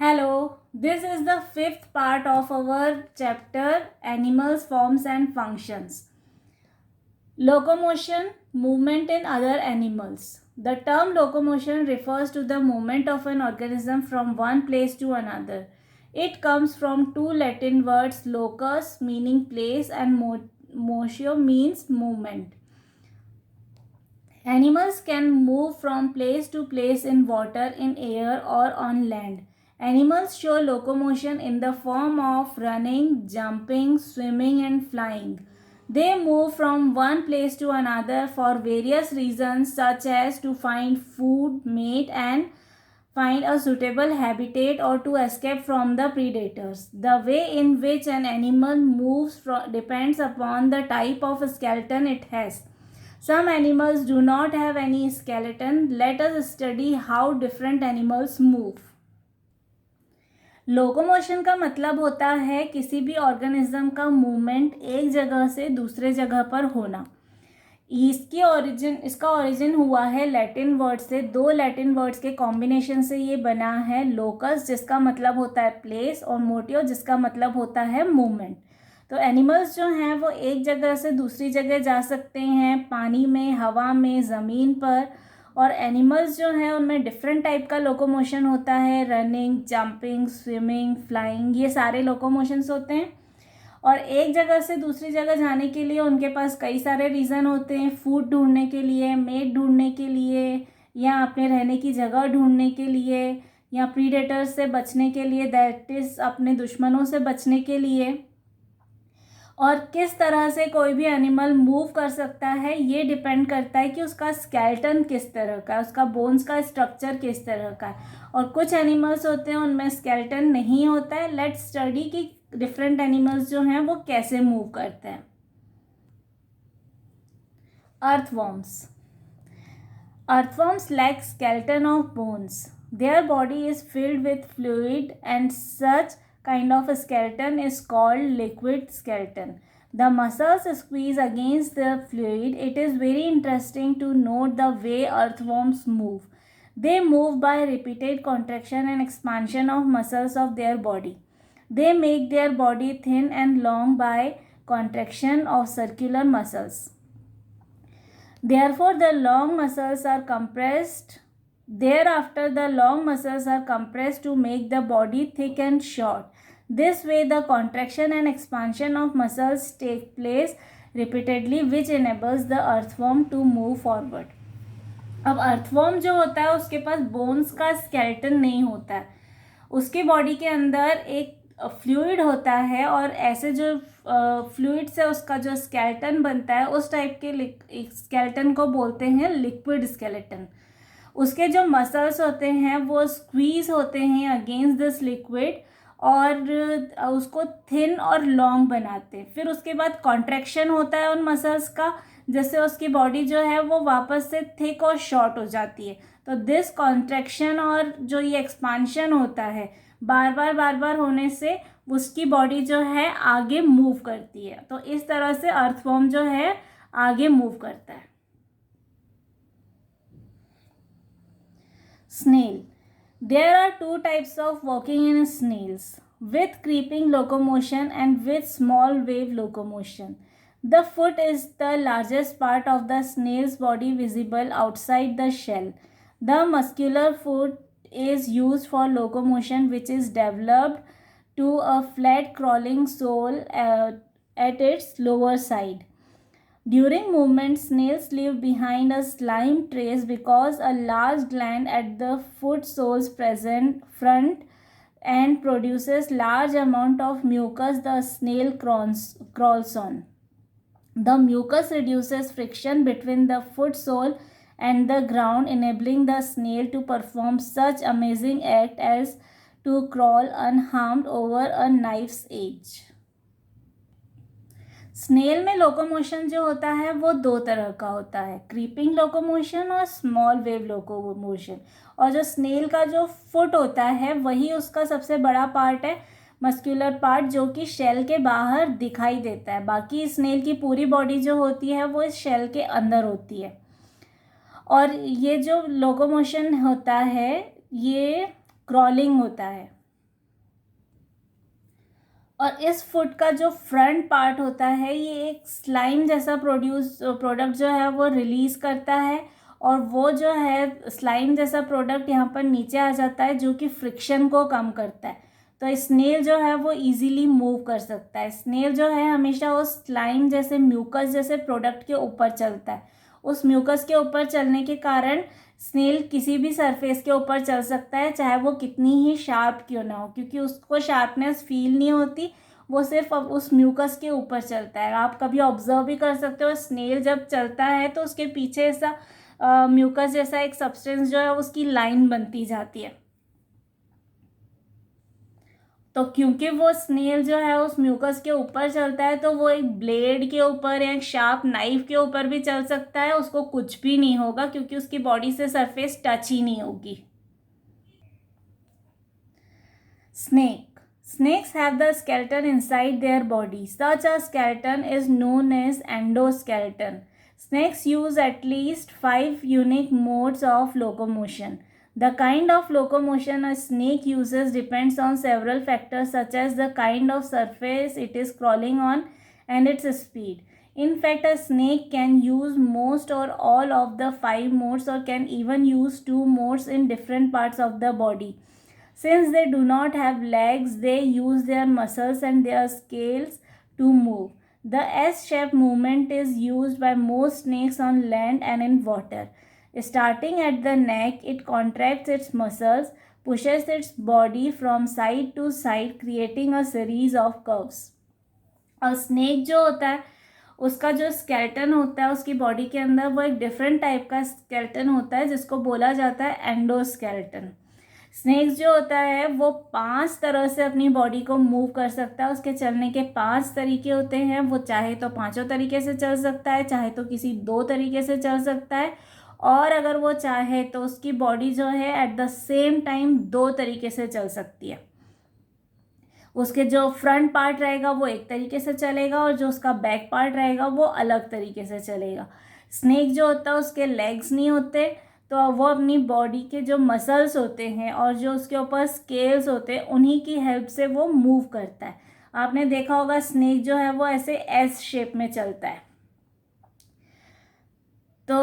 Hello, this is the fifth part of our chapter Animals, Forms and Functions. Locomotion, movement in other animals. The term locomotion refers to the movement of an organism from one place to another. It comes from two Latin words, locus meaning place and motio means movement. Animals can move from place to place in water, in air or on land. Animals show locomotion in the form of running, jumping, swimming and flying. They move from one place to another for various reasons such as to find food, mate and find a suitable habitat or to escape from the predators. The way in which an animal moves depends upon the type of skeleton it has. Some animals do not have any skeleton. Let us study how different animals move. Locomotion का मतलब होता है किसी भी organism का movement एक जगह से दूसरे जगह पर होना. इसका ओरिजिन हुआ है लैटिन वर्ड से. दो लैटिन वर्ड्स के कॉम्बिनेशन से ये बना है. लोकस जिसका मतलब होता है प्लेस और मोटियो जिसका मतलब होता है मूवमेंट. तो एनिमल्स जो हैं वो एक जगह से दूसरी जगह जा सकते हैं, पानी में, हवा में, ज़मीन पर. और एनिमल्स जो हैं उनमें डिफरेंट टाइप का लोकोमोशन होता है. रनिंग, जंपिंग, स्विमिंग, फ्लाइंग, ये सारे लोकोमोशंस होते हैं. और एक जगह से दूसरी जगह जाने के लिए उनके पास कई सारे रीज़न होते हैं. फूड ढूंढने के लिए, मेट ढूंढने के लिए, या अपने रहने की जगह ढूंढने के लिए, या प्रीडेटर्स से बचने के लिए, दैट इज़ अपने दुश्मनों से बचने के लिए. और किस तरह से कोई भी एनिमल मूव कर सकता है ये डिपेंड करता है कि उसका स्केलेटन किस तरह का है, उसका बोन्स का स्ट्रक्चर किस तरह का है. और कुछ एनिमल्स होते हैं उनमें स्केलेटन नहीं होता है. लेट्स स्टडी कि डिफरेंट एनिमल्स जो हैं वो कैसे मूव करते हैं. Earthworms. Earthworms lack skeleton of bones. Their body is filled with fluid and such kind of a skeleton is called liquid skeleton. The muscles squeeze against the fluid. It is very interesting to note the way earthworms move. They move by repeated contraction and expansion of muscles of their body. They make their body thin and long by contraction of circular muscles. Therefore, the long muscles are compressed. Thereafter, the long muscles are compressed to make the body thick and short. This way, the contraction and expansion of muscles take place repeatedly, which enables the earthworm to move forward. अब earthworm जो होता है उसके पास bones का skeleton नहीं होता है. उसकी बॉडी के अंदर एक फ्लूइड होता है और ऐसे जो फ्लूइड से उसका जो स्केलेटन बनता है उस टाइप के स्केलेटन को बोलते हैं लिक्विड स्केलेटन. उसके जो मसल्स होते हैं वो स्क्वीज होते हैं अगेंस्ट दिस लिक्विड और उसको थिन और लॉन्ग बनाते हैं. फिर उसके बाद कॉन्ट्रैक्शन होता है उन मसल्स का, जिससे उसकी बॉडी जो है वो वापस से थिक और शॉर्ट हो जाती है. तो दिस कॉन्ट्रैक्शन और जो ये एक्सपांशन होता है बार बार होने से उसकी बॉडी जो है आगे मूव करती है. तो इस तरह से अर्थवॉर्म जो है आगे मूव करता है. Snail. There are two types of walking in snails, with creeping locomotion and with small wave locomotion. The foot is the largest part of the snail's body visible outside the shell. The muscular foot is used for locomotion, which is developed to a flat crawling sole at its lower side. During movement, snails leave behind a slime trace because a large gland at the foot soles present front and produces large amount of mucus the snail crawls on. The mucus reduces friction between the foot sole and the ground, enabling the snail to perform such amazing act as to crawl unharmed over a knife's edge. Snail में locomotion जो होता है वो दो तरह का होता है, क्रीपिंग लोकोमोशन और स्मॉल वेव लोकोमोशन. और जो स्नेल का जो फुट होता है वही उसका सबसे बड़ा पार्ट है, मस्कुलर पार्ट, जो कि शेल के बाहर दिखाई देता है. बाकी स्नेल की पूरी बॉडी जो होती है वो इस शेल के अंदर होती है. और ये जो लोकोमोशन होता है ये क्रॉलिंग होता है. और इस फुट का जो फ्रंट पार्ट होता है ये एक स्लाइम जैसा प्रोडक्ट जो है वो रिलीज़ करता है, और वो जो है स्लाइम जैसा प्रोडक्ट यहाँ पर नीचे आ जाता है जो कि फ्रिक्शन को कम करता है। तो स्नेल जो है वो इजीली मूव कर सकता है। स्नेल जो है हमेशा उस स्लाइम जैसे म्यूकस जैसे प्रोडक्ट के ऊपर चलता है। उस म्यूकस के ऊपर चलने के कारण स्नेल किसी भी सरफेस के ऊपर चल सकता है, चाहे वो कितनी ही शार्प क्यों ना हो, क्योंकि उसको शार्पनेस फील नहीं होती, वो सिर्फ अब उस म्यूकस के ऊपर चलता है। आप कभी ऑब्जर्व भी कर सकते हो, स्नेल जब चलता है तो उसके पीछे ऐसा म्यूकस जैसा एक सब्सटेंस जो है उसकी लाइन बनती जाती है। तो क्योंकि वो स्नेल जो है उस म्यूकस के ऊपर चलता है, तो वो एक ब्लेड के ऊपर या एक शार्प नाइफ के ऊपर भी चल सकता है, उसको कुछ भी नहीं होगा क्योंकि उसकी बॉडी से सरफेस टच ही नहीं होगी। Snake. Snakes have the skeleton inside their body. Such a skeleton is known as endoskeleton. Snakes use at least 5 unique modes of locomotion. The kind of locomotion a snake uses depends on several factors such as the kind of surface it is crawling on and its speed. In fact, a snake can use most or all of the 5 modes or can even use 2 modes in different parts of the body. Since they do not have legs, they use their muscles and their scales to move. The S-shaped movement is used by most snakes on land and in water. Starting at the neck, it contracts its muscles, pushes its body from side to side, creating a series of curves. और snake जो होता है उसका जो skeleton होता है उसकी body के अंदर वो एक डिफरेंट टाइप का स्केलेटन होता है जिसको बोला जाता है एंडोस्केलेटन। स्नेक्स जो होता है वो 5 तरह से अपनी बॉडी को मूव कर सकता है। उसके चलने के 5 तरीके होते हैं। वो चाहे तो 5 तरीके से चल सकता है, चाहे तो किसी 2 तरीके से चल सकता है, और अगर वो चाहे तो उसकी बॉडी जो है एट द सेम टाइम 2 तरीके से चल सकती है। उसके जो फ्रंट पार्ट रहेगा वो एक तरीके से चलेगा और जो उसका बैक पार्ट रहेगा वो अलग तरीके से चलेगा। स्नेक जो होता है उसके लेग्स नहीं होते, तो वो अपनी बॉडी के जो मसल्स होते हैं और जो उसके ऊपर स्केल्स होते हैं उन्हीं की हेल्प से वो मूव करता है। आपने देखा होगा स्नेक जो है वो ऐसे एस शेप में चलता है। तो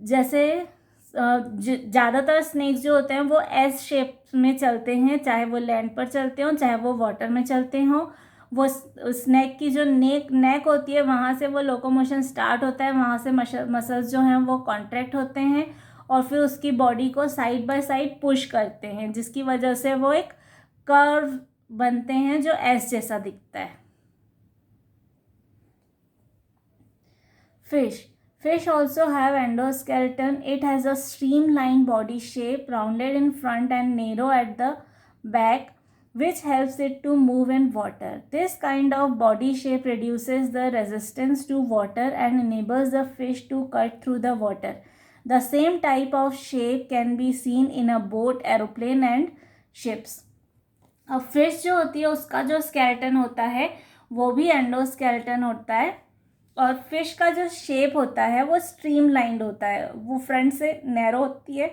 जैसे ज़्यादातर स्नेक्स जो होते हैं वो एस शेप में चलते हैं, चाहे वो लैंड पर चलते हों चाहे वो वाटर में चलते हों। वो स्नेक की जो नेक होती है वहाँ से वो लोकोमोशन स्टार्ट होता है, वहाँ से मसल्स जो हैं वो कॉन्ट्रैक्ट होते हैं और फिर उसकी बॉडी को साइड बाय साइड पुश करते हैं, जिसकी वजह से वो एक कर्व बनते हैं जो एस जैसा दिखता है। Fish also have endoskeleton. It has a streamlined body shape, rounded in front and narrow at the back, which helps it to move in water. This kind of body shape reduces the resistance to water and enables the fish to cut through the water. The same type of shape can be seen in a boat, aeroplane and ships. अब fish जो होती है उसका जो skeleton होता है वो भी एंडोस्केलेटन होता है, और फिश का जो शेप होता है वो स्ट्रीमलाइंड होता है। वो फ्रंट से नैरो होती है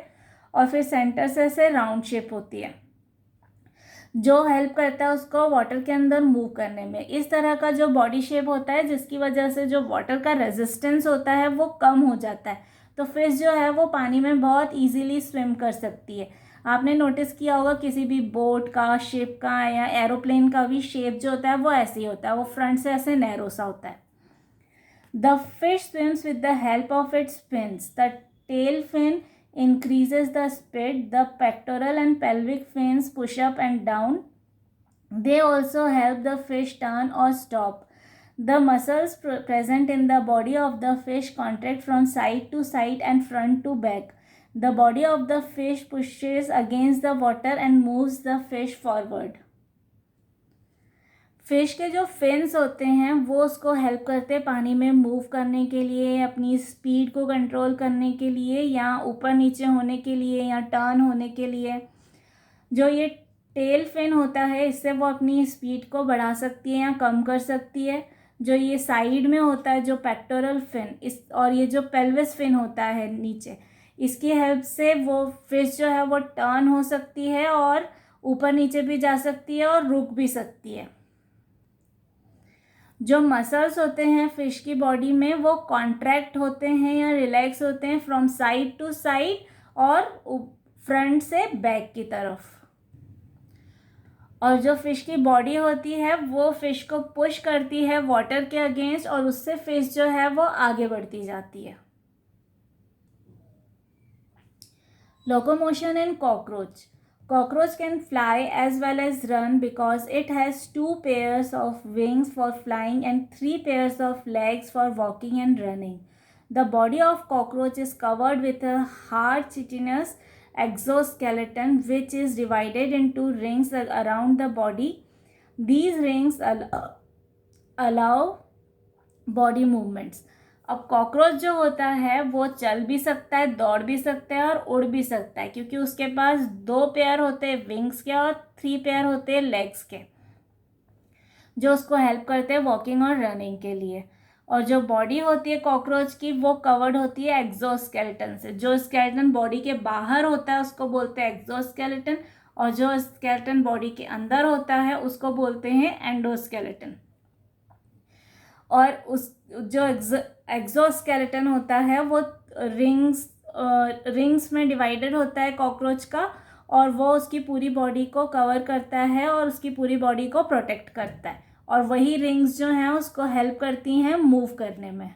और फिर सेंटर से ऐसे राउंड शेप होती है, जो हेल्प करता है उसको वाटर के अंदर मूव करने में। इस तरह का जो बॉडी शेप होता है जिसकी वजह से जो वाटर का रेजिस्टेंस होता है वो कम हो जाता है, तो फिश जो है वो पानी में बहुत ईजीली स्विम कर सकती है। आपने नोटिस किया होगा किसी भी बोट का, शिप का या एरोप्लेन का भी शेप जो होता है वो ऐसे ही होता है, वो फ्रंट से ऐसे नैरो सा होता है। The fish swims with the help of its fins. The tail fin increases the speed. The pectoral and pelvic fins push up and down. They also help the fish turn or stop. The muscles present in the body of the fish contract from side to side and front to back. The body of the fish pushes against the water and moves the fish forward. Fish के जो fins होते हैं वो उसको help करते हैं पानी में मूव करने के लिए, अपनी स्पीड को कंट्रोल करने के लिए, या ऊपर नीचे होने के लिए, या टर्न होने के लिए। जो ये टेल फिन होता है इससे वो अपनी स्पीड को बढ़ा सकती है या कम कर सकती है। जो ये साइड में होता है जो पेक्टोरल फिन इस, और ये जो पेल्विस फिन होता है नीचे, इसकी हेल्प से वो फिश जो है वो टर्न हो सकती है और ऊपर नीचे भी जा सकती है और रुक भी सकती है। जो मसल्स होते हैं फिश की बॉडी में वो कॉन्ट्रैक्ट होते हैं या रिलैक्स होते हैं फ्रॉम साइड टू साइड और फ्रंट से बैक की तरफ। और जो फिश की बॉडी होती है वो फिश को पुश करती है वाटर के अगेंस्ट और उससे फिश जो है वो आगे बढ़ती जाती है। Locomotion in cockroach. Cockroach can fly as well as run because it has 2 pairs of wings for flying and 3 pairs of legs for walking and running. The body of cockroach is covered with a hard chitinous exoskeleton which is divided into rings around the body. These rings allow body movements. अब cockroach जो होता है वो चल भी सकता है, दौड़ भी सकता है और उड़ भी सकता है, क्योंकि उसके पास 2 पेयर होते हैं विंग्स के और 3 पेयर होते हैं लेग्स के, जो उसको हेल्प करते हैं वॉकिंग और रनिंग के लिए। और जो बॉडी होती है कॉकरोच की वो कवर्ड होती है एक्सोस्केलेटन से। जो स्केलेटन बॉडी के बाहर होता है उसको बोलते हैं एक्सोस्केलेटन, और जो स्केलेटन बॉडी के अंदर होता है उसको बोलते हैं एंडोस्केलेटन। और उस जो एक्सोस्केलेटन होता है वो रिंग्स में डिवाइडेड होता है कॉकरोच का, और वो उसकी पूरी बॉडी को कवर करता है और उसकी पूरी बॉडी को प्रोटेक्ट करता है, और वही रिंग्स जो हैं उसको हेल्प करती हैं मूव करने में।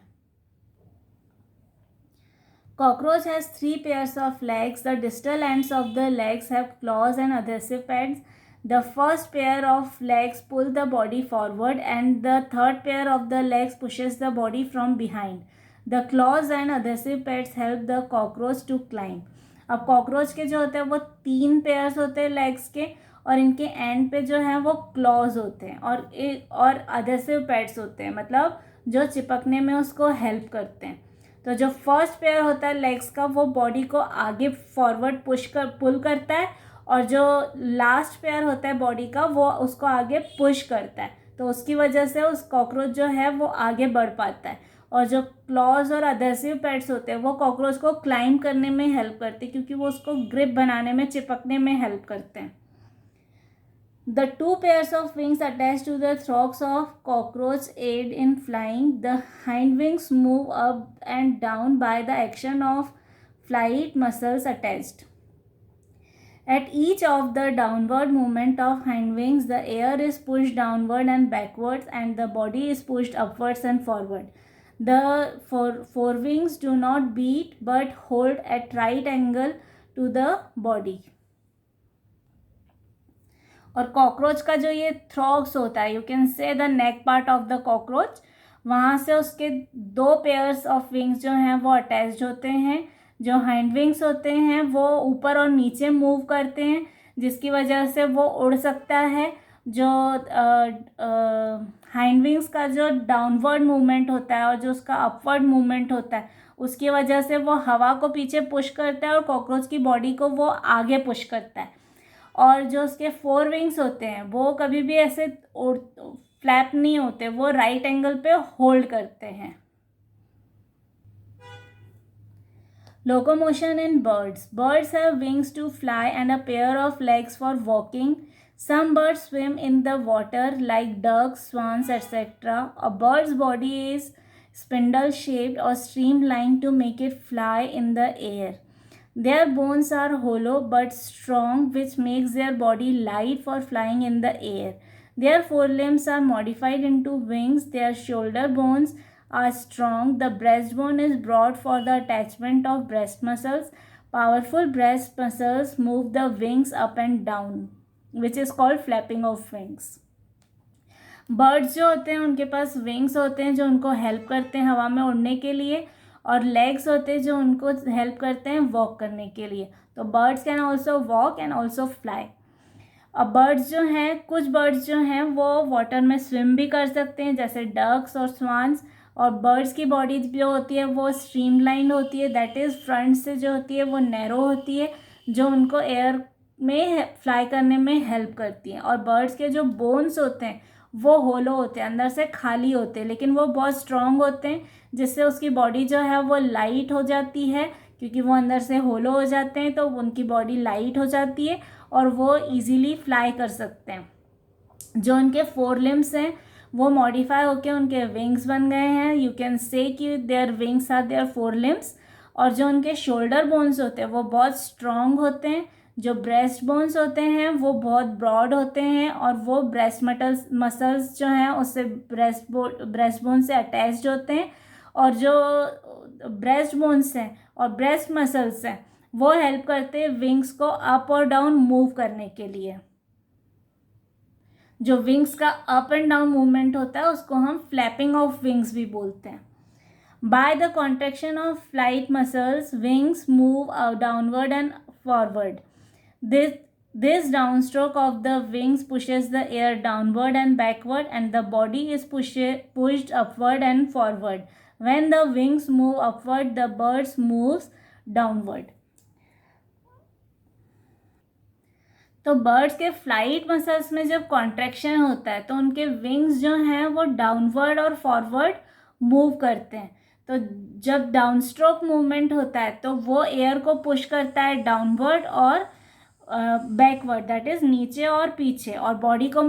Cockroach has 3 pairs of legs. The distal ends of the legs have claws and adhesive pads. The first pair of legs pull the body forward and the third pair of the legs pushes the body from behind. The claws and adhesive pads help the cockroach to climb. अब cockroach के जो होते हैं वो 3 pairs होते हैं legs के, और इनके एंड पे जो है वो क्लॉज होते हैं और अधेसिव पैड्स होते हैं, मतलब जो चिपकने में उसको हेल्प करते हैं। तो जो फर्स्ट पेयर होता है लेग्स का वो बॉडी को आगे फॉरवर्ड पुल करता है, और जो लास्ट पेयर होता है बॉडी का वो उसको आगे पुश करता है। तो उसकी वजह से उस कॉकरोच जो है वो आगे बढ़ पाता है। और जो क्लॉज और अधेसिव पैड्स होते हैं वो कॉकरोच को क्लाइंब करने में हेल्प करते हैं, क्योंकि वो उसको ग्रिप बनाने में, चिपकने में हेल्प करते हैं। The 2 pairs of wings attached to the thorax of cockroach aid in flying. The hind wings move up and down by the action of flight muscles attached. At each of the downward movement of hind wings, the air is pushed downward and backwards, and the body is pushed upwards and forward. The forewings do not beat but hold at right angle to the body. और cockroach का जो ये थ्रॉक्स होता है, you can से the neck part of the cockroach, वहाँ से उसके 2 पेयर्स ऑफ विंग्स जो हैं वो अटैच्ड होते हैं। जो हाइंड विंग्स होते हैं वो ऊपर और नीचे मूव करते हैं, जिसकी वजह से वो उड़ सकता है। जो हाइंड विंग्स का जो डाउनवर्ड मूवमेंट होता है और जो उसका अपवर्ड मूवमेंट होता है, उसकी वजह से वो हवा को पीछे पुश करता है और कॉकरोच की बॉडी को वो आगे पुश करता है। और जो उसके 4 विंग्स होते हैं वो कभी भी ऐसे फ्लैप नहीं होते, वो राइट एंगल पे होल्ड करते हैं। Locomotion in birds. Birds have wings to fly and a pair of legs for walking. Some birds swim in the water like ducks, swans, etc. A bird's body is spindle shaped or streamlined to make it fly in the air. Their bones are hollow but strong, which makes their body light for flying in the air. Their forelimbs are modified into wings. Their shoulder bones are strong. The breastbone is broad for the attachment of breast muscles. Powerful breast muscles move the wings up and down, which is called flapping of wings. Birds जो होते हैं उनके पास wings होते हैं जो उनको help करते हैं हवा में उड़ने के लिए, और लेग्स होते हैं जो उनको हेल्प करते हैं वॉक करने के लिए. तो birds can also walk and also fly. अब बर्ड्स जो हैं, कुछ बर्ड्स जो हैं वो वाटर में स्विम भी कर सकते हैं, जैसे डक्स और स्वान्स. और बर्ड्स की बॉडी जो होती है वो स्ट्रीमलाइन होती है, दैट इज़ फ्रंट से जो होती है वो नैरो होती है, जो उनको एयर में फ्लाई करने में हेल्प करती हैं. और बर्ड्स के जो बोन्स होते हैं वो होलो होते हैं, अंदर से खाली होते हैं, लेकिन वो बहुत स्ट्रॉन्ग होते हैं, जिससे उसकी बॉडी जो है वो लाइट हो जाती है, क्योंकि वो अंदर से होलो हो जाते हैं तो उनकी बॉडी लाइट हो जाती है और वो इजीली फ्लाई कर सकते हैं. जो उनके 4 लिम्स हैं वो मॉडिफाई होके उनके विंग्स बन गए हैं. यू कैन से कि their wings are their 4 limbs. और जो उनके शोल्डर बोन्स होते हैं वो बहुत स्ट्रॉन्ग होते हैं. जो ब्रेस्ट बोन्स होते हैं वो बहुत ब्रॉड होते हैं और वो ब्रेस्ट मसल्स जो हैं उससे ब्रेस्ट बोन से अटैच्ड होते हैं. और जो ब्रेस्ट बोन्स हैं और ब्रेस्ट मसल्स हैं वो हेल्प करते हैं विंग्स को अप और डाउन मूव करने के लिए. जो विंग्स का अप एंड डाउन मूवमेंट होता है उसको हम फ्लैपिंग ऑफ विंग्स भी बोलते हैं. By the contraction of flight muscles wings move downward and forward. This downstroke of the wings pushes the air downward and backward, and the body is pushed upward and forward. When the wings move upward, the bird moves downward. तो birds के flight muscles में जब contraction होता है तो उनके wings जो हैं वो डाउनवर्ड और फॉरवर्ड मूव करते हैं. तो जब डाउनस्ट्रोक मूवमेंट होता है तो वो एयर को पुश करता है डाउनवर्ड और बैकवर्ड, दैट इज़ नीचे और पीछे, और बॉडी को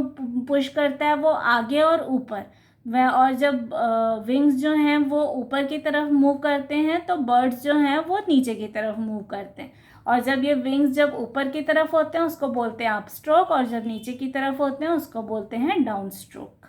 पुश करता है वो आगे और ऊपर. वह और जब विंग्स जो हैं वो ऊपर की तरफ मूव करते हैं तो बर्ड्स जो हैं वो नीचे की तरफ मूव करते हैं. और जब ये विंग्स जब ऊपर की तरफ होते हैं उसको बोलते हैं अप स्ट्रोक, और जब नीचे की तरफ होते हैं उसको बोलते हैं डाउन स्ट्रोक.